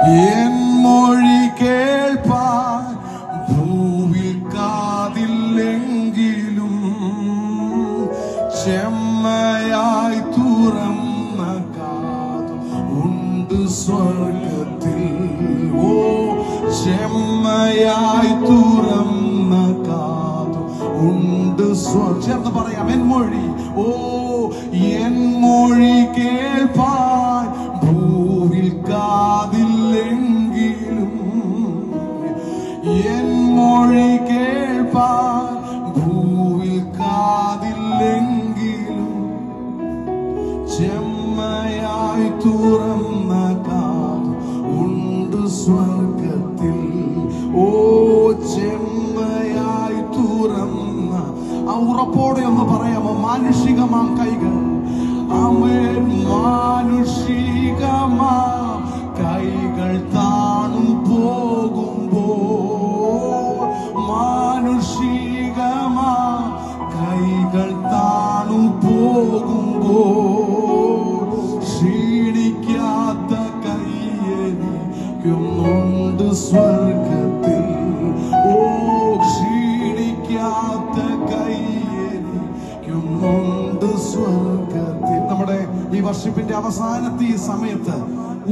N മൊഴി കേൾപ്പാൻ ഭൂവിൽ കാതില്ലെങ്കിലും ചെമ്മയായി തുറന്ന കാത് ഉണ്ട് സ്വർഗത്തിൽ. ഓ ചെമ്മയായി തുറന്ന കാത് ഉണ്ട് ചേർന്ന് പറയാം. എൻ മൊഴി, ഓ എൻ മൊഴി കേൾപ്പാൻ ഭൂവിൽ കാതില്ലെങ്കിലും എൻ മൊഴി കേൾപ്പാൻ ഭൂവിൽ കാതില്ലെങ്കിലും ചെമ്മയായി തുറന്ന കാത് ഉണ്ട് സ്വർഗത്തിൽ. ഓ ചെമ്മയായി തുറന്ന ആ ഉറപ്പോടെ ഒന്ന് പറയാമോ? മാനുഷികമാം കൈകൾ, അവൻ മാനുഷികമാ കൈകൾ താണു പോകുമ്പോൾ, മാനുഷികമാ കൈകൾ താണു പോകുമ്പോൾ ക്ഷീണിക്കാത്ത കൈയെനിക്കുന്നുണ്ട് സ്വർഗത്തിൽ. ഓ ക്ഷീണിക്കാത്ത കൈയെനിക്കുന്നുണ്ട് സ്വർഗത്തിൽ. നമ്മുടെ ഈ വർഷിപ്പിന്റെ അവസാനത്തെ ഈ സമയത്ത്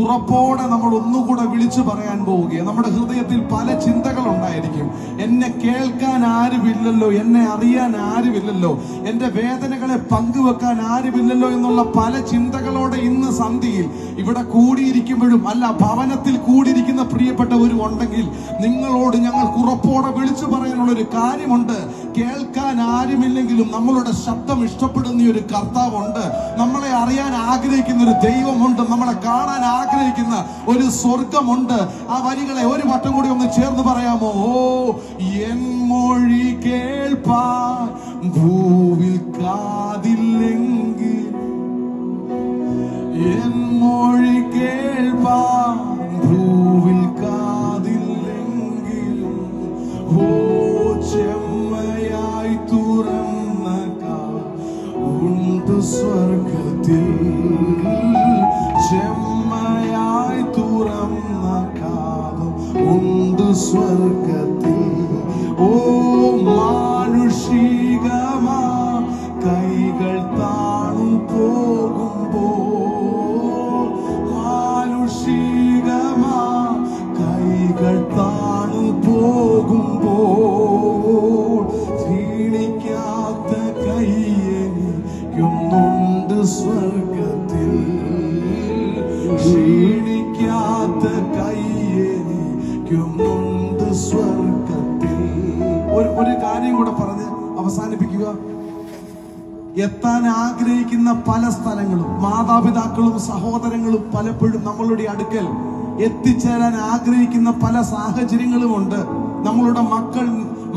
ഉറപ്പോടെ നമ്മൾ ഒന്നുകൂടെ വിളിച്ചു പറയാൻ പോവുകയാണ്. നമ്മുടെ ഹൃദയത്തിൽ പല ചിന്തകൾ ഉണ്ടായിരിക്കും. എന്നെ കേൾക്കാൻ ആരുമില്ലല്ലോ, എന്നെ അറിയാൻ ആരുമില്ലല്ലോ, എന്റെ വേദനകളെ പങ്കുവെക്കാൻ ആരുമില്ലല്ലോ എന്നുള്ള പല ചിന്തകളോടെ ഇന്ന് സന്ധ്യയിൽ ഇവിടെ കൂടിയിരിക്കുമ്പോഴും, അല്ല ഭവനത്തിൽ കൂടിയിരിക്കുന്ന പ്രിയപ്പെട്ടവരും ഉണ്ടെങ്കിൽ നിങ്ങളോട് ഞങ്ങൾക്ക് ഉറപ്പോടെ വിളിച്ചു പറയാനുള്ള ഒരു കാര്യമുണ്ട്. കേൾക്കാൻ ആരുമില്ലെങ്കിലും നമ്മളുടെ ശബ്ദം ഇഷ്ടപ്പെടുന്ന ഒരു കർത്താവുണ്ട്. നമ്മളെ അറിയാൻ ആഗ്രഹിക്കുന്ന ഒരു ദൈവമുണ്ട്. നമ്മളെ കാണാൻ ആഗ്രഹിക്കുന്ന ഒരു സ്വർഗമുണ്ട്. ആ വരികളെ ഒരു വട്ടം കൂടി ഒന്ന് ചേർന്ന് പറയാമോ? ഓ എൻ മൊഴി കേൾപ്പാൻ ഭൂവിൽ കാതില്ലെങ്കിൽ, എൻ മൊഴി കേൾപ്പാൻ ഭൂവിൽ കാതില്ലെങ്കിലും, ഓ ചെമ്മയായി തുറന്ന കാത് ഉണ്ട് സ്വർഗത്തിൽ. ചെമ്മയായി തുറന്ന കാത് ഉണ്ട് സ്വർഗത്തിൽ. ഓ മാനുഷികമാ കൈകൾ താണു പോകുമ്പോൾ, മാനുഷികമാ കൈകൾ താണു പോകുമ്പോൾ ക്ഷീണിക്കാത്ത കൈയെനിക്കുന്നുണ്ട് സ്വർഗത്തിൽ. ക്ഷീണിക്കാത്ത കൈയെനിക്കുന്നുണ്ട് സ്വർഗത്തിൽ. ഒരു കാര്യം കൂടെ പറഞ്ഞ് അവസാനിപ്പിക്കുക. എത്താൻ ആഗ്രഹിക്കുന്ന പല സ്ഥലങ്ങളും, മാതാപിതാക്കളും സഹോദരങ്ങളും പലപ്പോഴും നമ്മളുടെ അടുക്കൽ എത്തിച്ചേരാൻ ആഗ്രഹിക്കുന്ന പല സാഹചര്യങ്ങളുമുണ്ട്. നമ്മളുടെ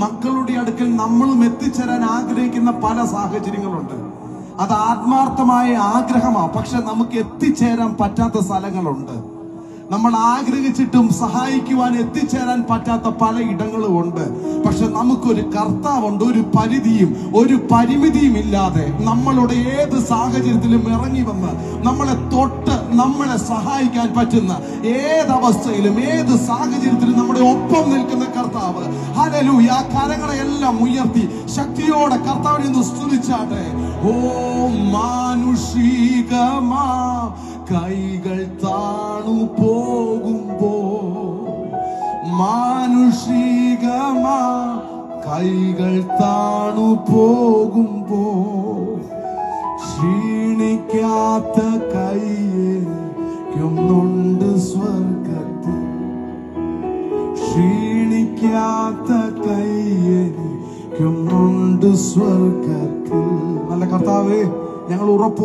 മക്കളുടെ അടുക്കൽ നമ്മളും എത്തിച്ചേരാൻ ആഗ്രഹിക്കുന്ന പല സാഹചര്യങ്ങളുണ്ട്. അത് ആത്മാർത്ഥമായ ആഗ്രഹമാണ്. പക്ഷെ നമുക്ക് എത്തിച്ചേരാൻ പറ്റാത്ത സ്ഥലങ്ങളുണ്ട്. നമ്മൾ ആഗ്രഹിച്ചിട്ടും സഹായിക്കുവാൻ എത്തിച്ചേരാൻ പറ്റാത്ത പല ഇടങ്ങളും ഉണ്ട്. പക്ഷെ നമുക്കൊരു കർത്താവുണ്ട്. ഒരു പരിധിയും ഒരു പരിമിതിയും ഇല്ലാതെ നമ്മളുടെ ഏത് സാഹചര്യത്തിലും ഇറങ്ങി വന്ന് നമ്മളെ തൊട്ട് നമ്മളെ സഹായിക്കാൻ പറ്റുന്ന ഏതവസ്ഥയിലും ഏത് സാഹചര്യത്തിലും നമ്മുടെ ഒപ്പം നിൽക്കുന്ന കർത്താവ്. ഹല്ലേലൂയ. ആ കരങ്ങളെല്ലാം ഉയർത്തി ശക്തിയോടെ കർത്താവിനെ ഒന്ന് സ്തുതിച്ചാട്ടെ. ഓ മാനുഷികമാ കൈകൾ താണു പോകുമ്പോ, മാനുഷികമാ കൈകൾ താണു പോകുമ്പോ ക്ഷീണിക്കാത്ത കൈയെനിക്കുന്നുണ്ട് സ്വർഗത്തിൽ. ക്ഷീണിക്കാത്ത കൈയെനിക്കുന്നുണ്ട് സ്വർഗത്തിൽ. നല്ല കർത്താവേ, ഞങ്ങൾ ഉറപ്പ്